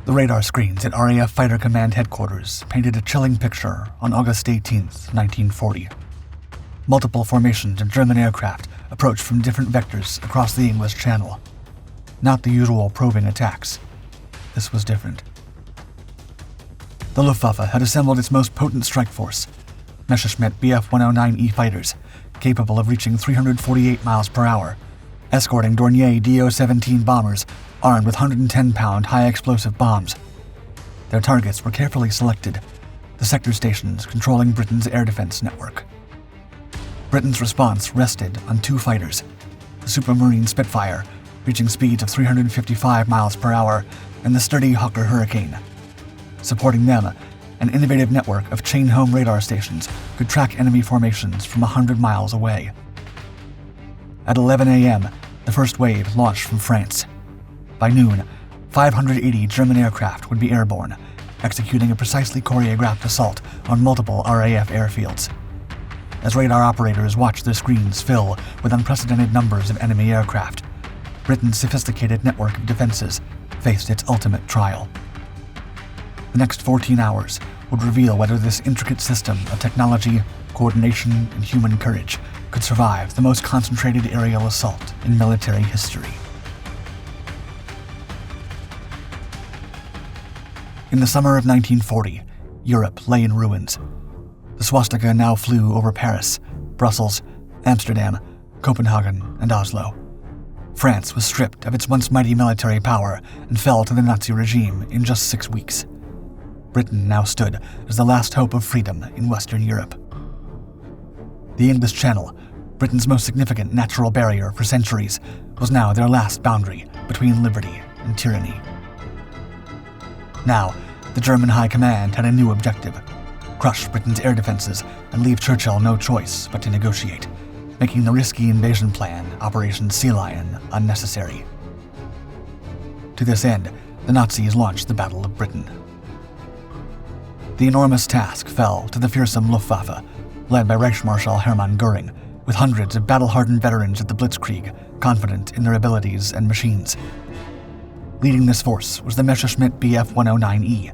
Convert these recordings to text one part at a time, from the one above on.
The radar screens at RAF Fighter Command headquarters painted a chilling picture on August 18, 1940. Multiple formations of German aircraft approached from different vectors across the English Channel. Not the usual probing attacks. This was different. The Luftwaffe had assembled its most potent strike force, Messerschmitt Bf 109E fighters, capable of reaching 348 miles per hour, escorting Dornier Do 17 bombers armed with 110-pound high-explosive bombs. Their targets were carefully selected, the sector stations controlling Britain's air defense network. Britain's response rested on two fighters, the Supermarine Spitfire, reaching speeds of 355 miles per hour, and the sturdy Hawker Hurricane. Supporting them, an innovative network of chain-home radar stations could track enemy formations from 100 miles away. At 11 a.m., the first wave launched from France. By noon, 580 German aircraft would be airborne, executing a precisely choreographed assault on multiple RAF airfields. As radar operators watched their screens fill with unprecedented numbers of enemy aircraft, Britain's sophisticated network of defenses faced its ultimate trial. The next 14 hours would reveal whether this intricate system of technology, coordination, and human courage could survive the most concentrated aerial assault in military history. In the summer of 1940, Europe lay in ruins. The swastika now flew over Paris, Brussels, Amsterdam, Copenhagen, and Oslo. France was stripped of its once mighty military power and fell to the Nazi regime in just 6 weeks. Britain now stood as the last hope of freedom in Western Europe. The English Channel, Britain's most significant natural barrier for centuries, was now their last boundary between liberty and tyranny. Now, the German High Command had a new objective: crush Britain's air defenses and leave Churchill no choice but to negotiate, making the risky invasion plan, Operation Sea Lion, unnecessary. To this end, the Nazis launched the Battle of Britain. The enormous task fell to the fearsome Luftwaffe, led by Reichsmarschall Hermann Göring, with hundreds of battle-hardened veterans at the Blitzkrieg, confident in their abilities and machines. Leading this force was the Messerschmitt Bf 109E,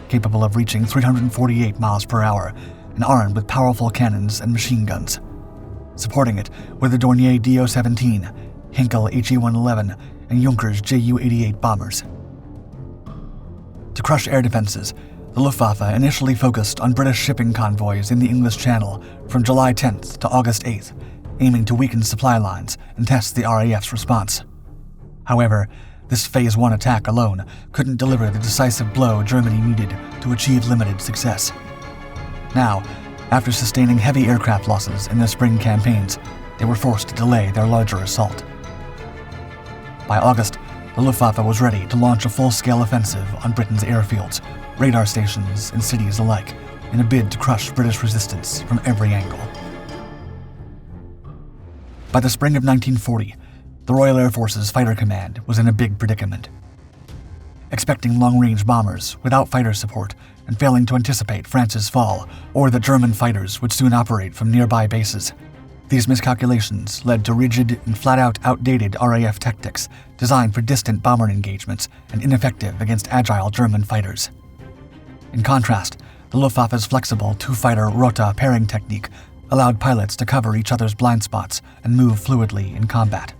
capable of reaching 348 miles per hour and armed with powerful cannons and machine guns. Supporting it were the Dornier Do 17, Henkel HE-111, and Junkers Ju-88 bombers. To crush air defenses, the Luftwaffe initially focused on British shipping convoys in the English Channel from July 10th to August 8th, aiming to weaken supply lines and test the RAF's response. However, this Phase 1 attack alone couldn't deliver the decisive blow Germany needed to achieve limited success. Now, after sustaining heavy aircraft losses in their spring campaigns, they were forced to delay their larger assault. By August, the Luftwaffe was ready to launch a full-scale offensive on Britain's airfields, radar stations, and cities alike, in a bid to crush British resistance from every angle. By the spring of 1940, the Royal Air Force's Fighter Command was in a big predicament. Expecting long-range bombers without fighter support and failing to anticipate France's fall or that German fighters would soon operate from nearby bases, these miscalculations led to rigid and flat-out outdated RAF tactics designed for distant bomber engagements and ineffective against agile German fighters. In contrast, the Luftwaffe's flexible two-fighter Rota pairing technique allowed pilots to cover each other's blind spots and move fluidly in combat.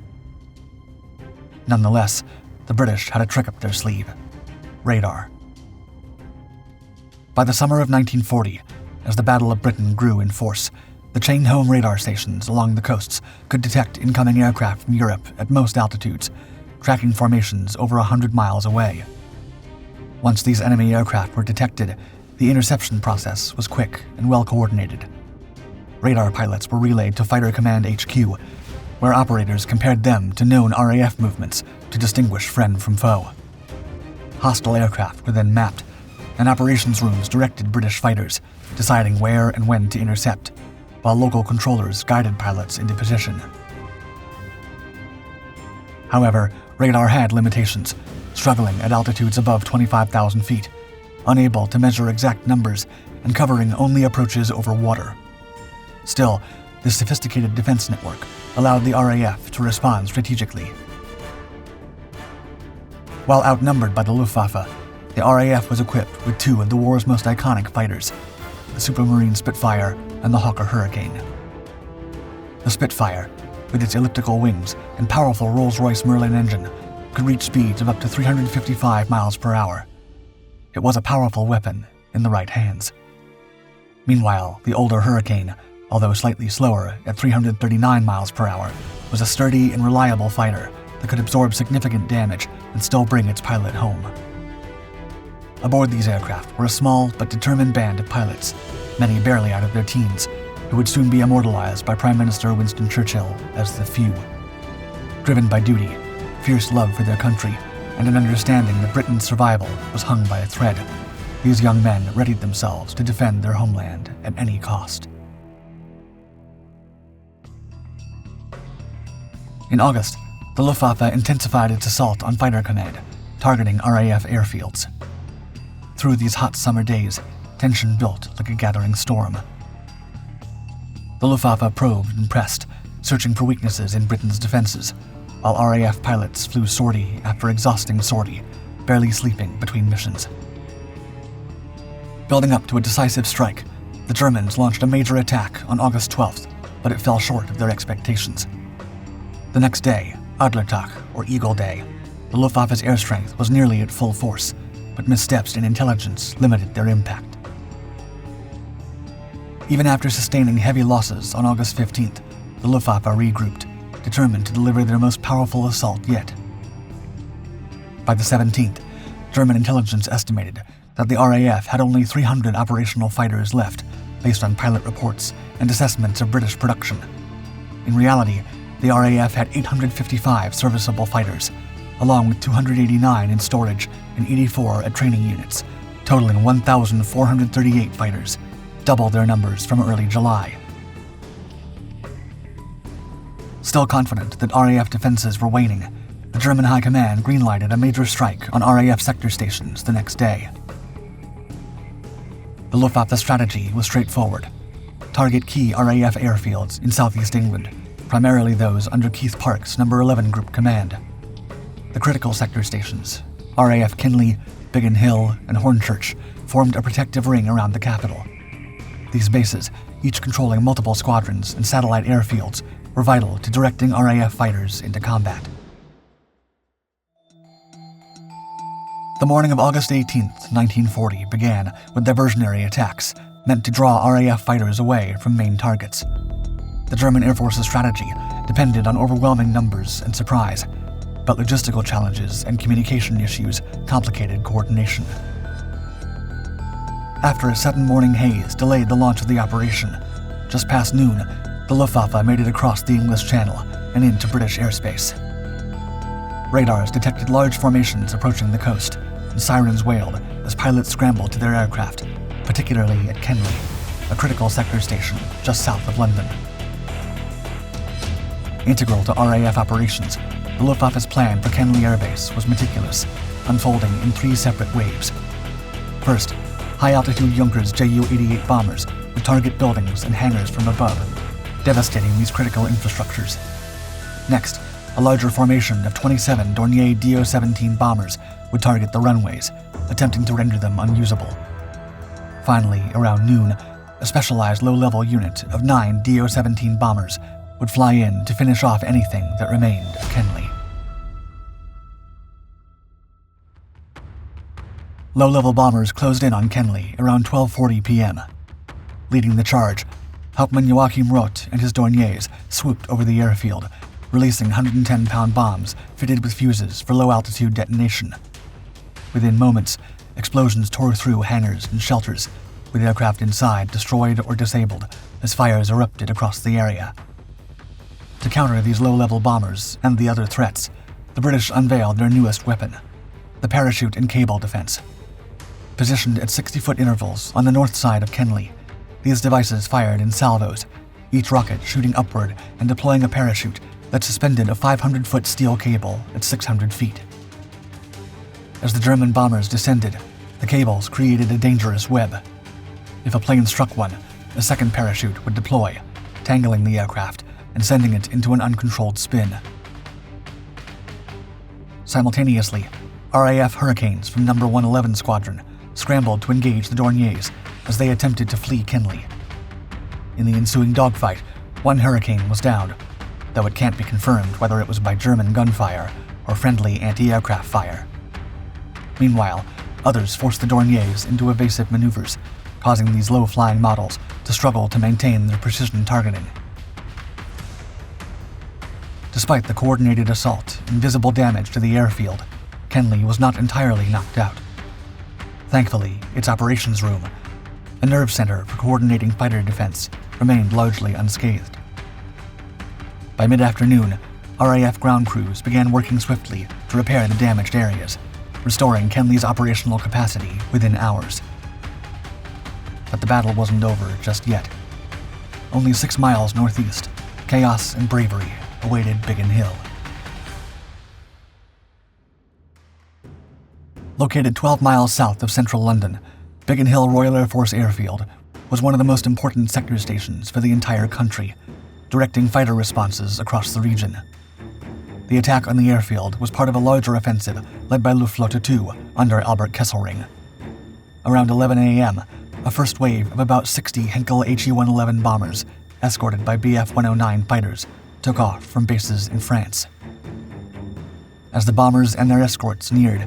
Nonetheless, the British had a trick up their sleeve: radar. By the summer of 1940, as the Battle of Britain grew in force, the chain-home radar stations along the coasts could detect incoming aircraft from Europe at most altitudes, tracking formations over 100 miles away. Once these enemy aircraft were detected, the interception process was quick and well-coordinated. Radar pilots were relayed to Fighter Command HQ, where operators compared them to known RAF movements to distinguish friend from foe. Hostile aircraft were then mapped, and operations rooms directed British fighters, deciding where and when to intercept, while local controllers guided pilots into position. However, radar had limitations, struggling at altitudes above 25,000 feet, unable to measure exact numbers and covering only approaches over water. Still, this sophisticated defense network allowed the RAF to respond strategically. While outnumbered by the Luftwaffe, The RAF was equipped with two of the war's most iconic fighters, the Supermarine Spitfire and the Hawker Hurricane. The Spitfire, with its elliptical wings and powerful Rolls-Royce Merlin engine, could reach speeds of up to 355 miles per hour. It was a powerful weapon in the right hands. Meanwhile, the older Hurricane, although slightly slower at 339 miles per hour, was a sturdy and reliable fighter that could absorb significant damage and still bring its pilot home. Aboard these aircraft were a small but determined band of pilots, many barely out of their teens, who would soon be immortalized by Prime Minister Winston Churchill as the Few. Driven by duty, fierce love for their country, and an understanding that Britain's survival was hung by a thread, these young men readied themselves to defend their homeland at any cost. In August, the Luftwaffe intensified its assault on Fighter Command, targeting RAF airfields. Through these hot summer days, tension built like a gathering storm. The Luftwaffe probed and pressed, searching for weaknesses in Britain's defenses, while RAF pilots flew sortie after exhausting sortie, barely sleeping between missions. Building up to a decisive strike, the Germans launched a major attack on August 12th, but it fell short of their expectations. The next day, Adlertag, or Eagle Day, the Luftwaffe's air strength was nearly at full force, but missteps in intelligence limited their impact. Even after sustaining heavy losses on August 15th, the Luftwaffe regrouped, determined to deliver their most powerful assault yet. By the 17th, German intelligence estimated that the RAF had only 300 operational fighters left, based on pilot reports and assessments of British production. In reality, the RAF had 855 serviceable fighters, along with 289 in storage and 84 at training units, totaling 1,438 fighters, double their numbers from early July. Still confident that RAF defenses were waning, the German High Command greenlighted a major strike on RAF sector stations the next day. The Luftwaffe strategy was straightforward: target key RAF airfields in southeast England, primarily those under Keith Park's No. 11 Group Command. The critical sector stations, RAF Kenley, Biggin Hill, and Hornchurch, formed a protective ring around the capital. These bases, each controlling multiple squadrons and satellite airfields, were vital to directing RAF fighters into combat. The morning of August 18, 1940 began with diversionary attacks meant to draw RAF fighters away from main targets. The German Air Force's strategy depended on overwhelming numbers and surprise, but logistical challenges and communication issues complicated coordination. After a sudden morning haze delayed the launch of the operation, just past noon, the Luftwaffe made it across the English Channel and into British airspace. Radars detected large formations approaching the coast, and sirens wailed as pilots scrambled to their aircraft, particularly at Kenley, a critical sector station just south of London. Integral to RAF operations, the Luftwaffe's plan for Kenley Air Base was meticulous, unfolding in three separate waves. First, high-altitude Junkers Ju-88 bombers would target buildings and hangars from above, devastating these critical infrastructures. Next, a larger formation of 27 Dornier Do-17 bombers would target the runways, attempting to render them unusable. Finally, around noon, a specialized low-level unit of 9 Do-17 bombers would fly in to finish off anything that remained of Kenley. Low-level bombers closed in on Kenley around 12:40 p.m. Leading the charge, Hauptmann Joachim Roth and his Dorniers swooped over the airfield, releasing 110-pound bombs fitted with fuses for low-altitude detonation. Within moments, explosions tore through hangars and shelters, with aircraft inside destroyed or disabled as fires erupted across the area. To counter these low-level bombers and the other threats, the British unveiled their newest weapon, the parachute and cable defense. Positioned at 60-foot intervals on the north side of Kenley, these devices fired in salvos, each rocket shooting upward and deploying a parachute that suspended a 500-foot steel cable at 600 feet. As the German bombers descended, the cables created a dangerous web. If a plane struck one, a second parachute would deploy, tangling the aircraft and sending it into an uncontrolled spin. Simultaneously, RAF Hurricanes from No. 111 Squadron scrambled to engage the Dorniers as they attempted to flee Kenly. In the ensuing dogfight, one Hurricane was downed, though it can't be confirmed whether it was by German gunfire or friendly anti-aircraft fire. Meanwhile, others forced the Dorniers into evasive maneuvers, causing these low-flying models to struggle to maintain their precision targeting. Despite the coordinated assault and visible damage to the airfield, Kenly was not entirely knocked out. Thankfully, its operations room, a nerve center for coordinating fighter defense, remained largely unscathed. By mid-afternoon, RAF ground crews began working swiftly to repair the damaged areas, restoring Kenly's operational capacity within hours. But the battle wasn't over just yet. Only 6 miles northeast, chaos and bravery awaited Biggin Hill. Located 12 miles south of central London, Biggin Hill Royal Air Force Airfield was one of the most important sector stations for the entire country, directing fighter responses across the region. The attack on the airfield was part of a larger offensive led by Luftwaffe 2 under Albert Kesselring. Around 11 a.m., a first wave of about 60 Henkel HE-111 bombers, escorted by Bf-109 fighters, took off from bases in France. As the bombers and their escorts neared,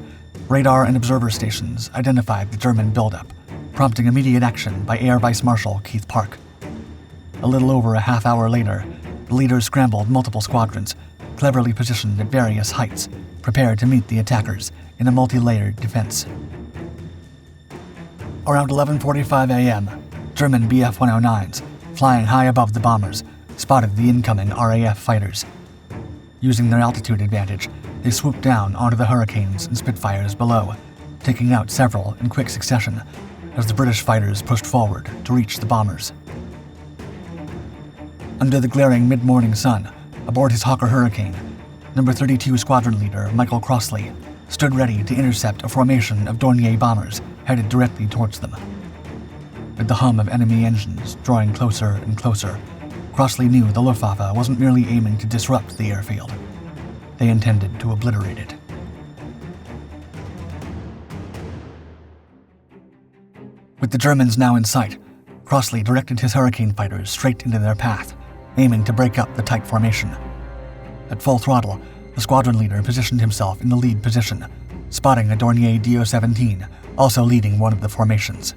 radar and observer stations identified the German buildup, prompting immediate action by Air Vice Marshal Keith Park. A little over a half hour later, the leaders scrambled multiple squadrons, cleverly positioned at various heights, prepared to meet the attackers in a multi-layered defense. Around 11:45 a.m., German Bf-109s, flying high above the bombers, spotted the incoming RAF fighters. Using their altitude advantage, they swooped down onto the Hurricanes and Spitfires below, taking out several in quick succession as the British fighters pushed forward to reach the bombers. Under the glaring mid-morning sun, aboard his Hawker Hurricane, No. 32 Squadron Leader Michael Crossley stood ready to intercept a formation of Dornier bombers headed directly towards them. With the hum of enemy engines drawing closer and closer, Crossley knew the Luftwaffe wasn't merely aiming to disrupt the airfield. They intended to obliterate it. With the Germans now in sight, Crossley directed his Hurricane fighters straight into their path, aiming to break up the tight formation. At full throttle, the squadron leader positioned himself in the lead position, spotting a Dornier Do-17, also leading one of the formations.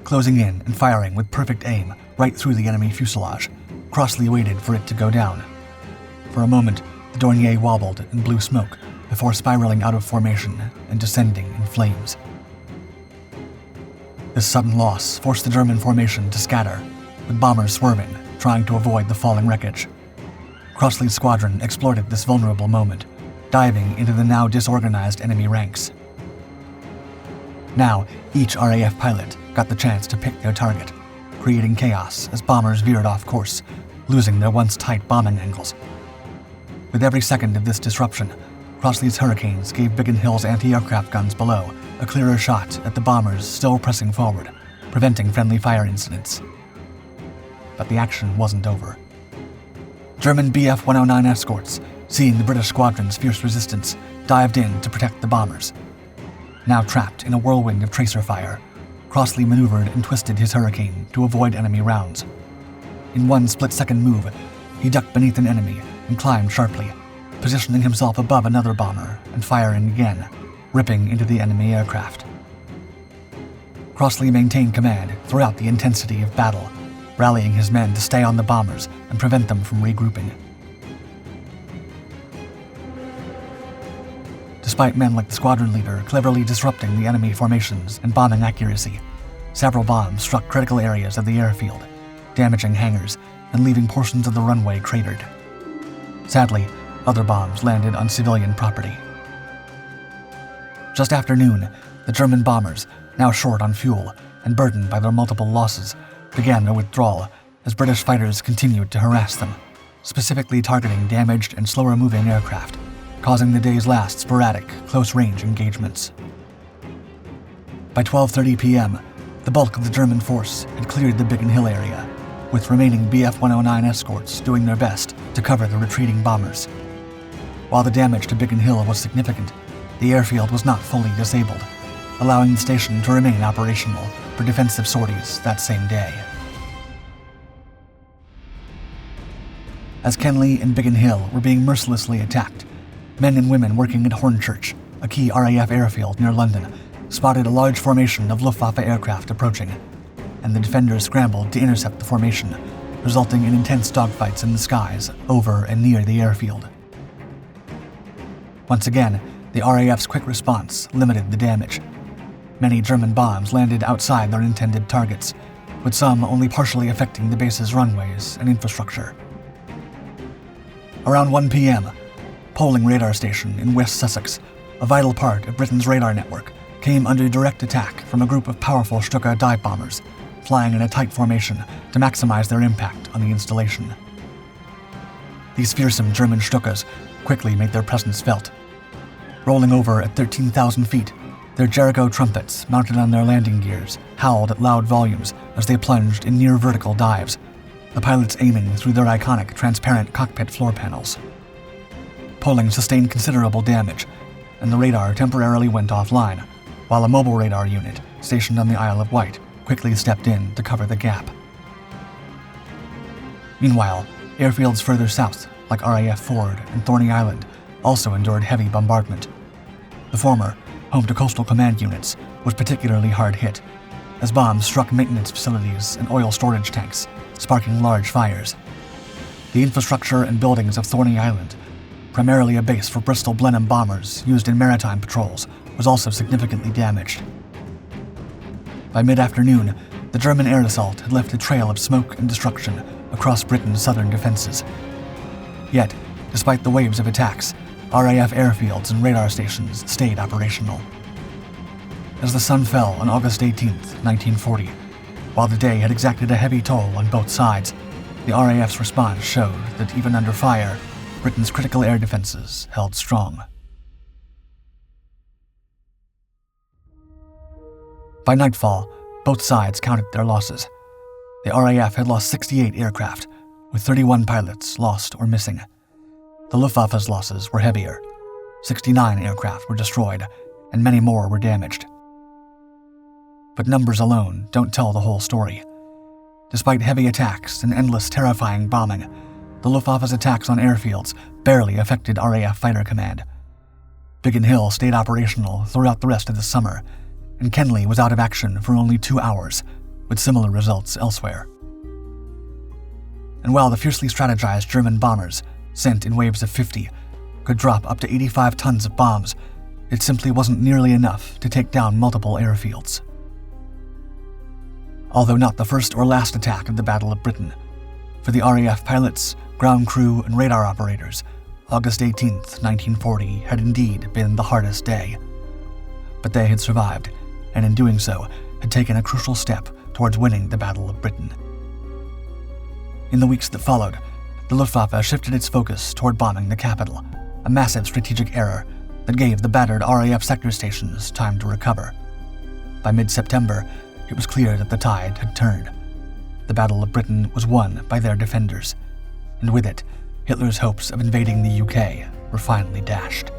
Closing in and firing with perfect aim right through the enemy fuselage, Crossley waited for it to go down. For a moment, the Dornier wobbled and blew smoke before spiraling out of formation and descending in flames. This sudden loss forced the German formation to scatter, with bombers swerving, trying to avoid the falling wreckage. Crossley's squadron exploited this vulnerable moment, diving into the now disorganized enemy ranks. Now, each RAF pilot got the chance to pick their target, creating chaos as bombers veered off course, losing their once tight bombing angles. With every second of this disruption, Crossley's Hurricanes gave Biggin Hill's anti-aircraft guns below a clearer shot at the bombers still pressing forward, preventing friendly fire incidents. But the action wasn't over. German Bf-109 escorts, seeing the British squadron's fierce resistance, dived in to protect the bombers. Now trapped in a whirlwind of tracer fire, Crossley maneuvered and twisted his Hurricane to avoid enemy rounds. In one split-second move, he ducked beneath an enemy and climbed sharply, positioning himself above another bomber and firing again, ripping into the enemy aircraft. Crossley maintained command throughout the intensity of battle, rallying his men to stay on the bombers and prevent them from regrouping. Despite men like the squadron leader cleverly disrupting the enemy formations and bombing accuracy, several bombs struck critical areas of the airfield, damaging hangars and leaving portions of the runway cratered. Sadly, other bombs landed on civilian property. Just after noon, the German bombers, now short on fuel and burdened by their multiple losses, began their withdrawal as British fighters continued to harass them, specifically targeting damaged and slower-moving aircraft, causing the day's last sporadic, close-range engagements. By 12:30 p.m., the bulk of the German force had cleared the Biggin Hill area, with remaining Bf-109 escorts doing their best to cover the retreating bombers. While the damage to Biggin Hill was significant, the airfield was not fully disabled, allowing the station to remain operational for defensive sorties that same day. As Kenley and Biggin Hill were being mercilessly attacked, men and women working at Hornchurch, a key RAF airfield near London, spotted a large formation of Luftwaffe aircraft approaching, and the defenders scrambled to intercept the formation, resulting in intense dogfights in the skies over and near the airfield. Once again, the RAF's quick response limited the damage. Many German bombs landed outside their intended targets, with some only partially affecting the base's runways and infrastructure. Around 1 p.m., Poling Radar Station in West Sussex, a vital part of Britain's radar network, came under direct attack from a group of powerful Stuka dive bombers, flying in a tight formation to maximize their impact on the installation. These fearsome German Stukas quickly made their presence felt. Rolling over at 13,000 feet, their Jericho trumpets mounted on their landing gears howled at loud volumes as they plunged in near-vertical dives, the pilots aiming through their iconic transparent cockpit floor panels. Poling sustained considerable damage, and the radar temporarily went offline, while a mobile radar unit stationed on the Isle of Wight quickly stepped in to cover the gap. Meanwhile, airfields further south, like RAF Ford and Thorney Island, also endured heavy bombardment. The former, home to coastal command units, was particularly hard hit, as bombs struck maintenance facilities and oil storage tanks, sparking large fires. The infrastructure and buildings of Thorney Island, primarily a base for Bristol Blenheim bombers used in maritime patrols, was also significantly damaged. By mid-afternoon, the German air assault had left a trail of smoke and destruction across Britain's southern defenses. Yet, despite the waves of attacks, RAF airfields and radar stations stayed operational. As the sun fell on August 18, 1940, while the day had exacted a heavy toll on both sides, the RAF's response showed that even under fire, Britain's critical air defenses held strong. By nightfall, both sides counted their losses. The RAF had lost 68 aircraft, with 31 pilots lost or missing. The Luftwaffe's losses were heavier. 69 aircraft were destroyed, and many more were damaged. But numbers alone don't tell the whole story. Despite heavy attacks and endless terrifying bombing, the Luftwaffe's attacks on airfields barely affected RAF Fighter Command. Biggin Hill stayed operational throughout the rest of the summer, and Kenley was out of action for only 2 hours, with similar results elsewhere. And while the fiercely strategized German bombers, sent in waves of 50, could drop up to 85 tons of bombs, it simply wasn't nearly enough to take down multiple airfields. Although not the first or last attack of the Battle of Britain, for the RAF pilots, ground crew, and radar operators, August 18, 1940 had indeed been the hardest day. But they had survived, and in doing so, had taken a crucial step towards winning the Battle of Britain. In the weeks that followed, the Luftwaffe shifted its focus toward bombing the capital, a massive strategic error that gave the battered RAF sector stations time to recover. By mid-September, it was clear that the tide had turned. The Battle of Britain was won by their defenders, and with it, Hitler's hopes of invading the UK were finally dashed.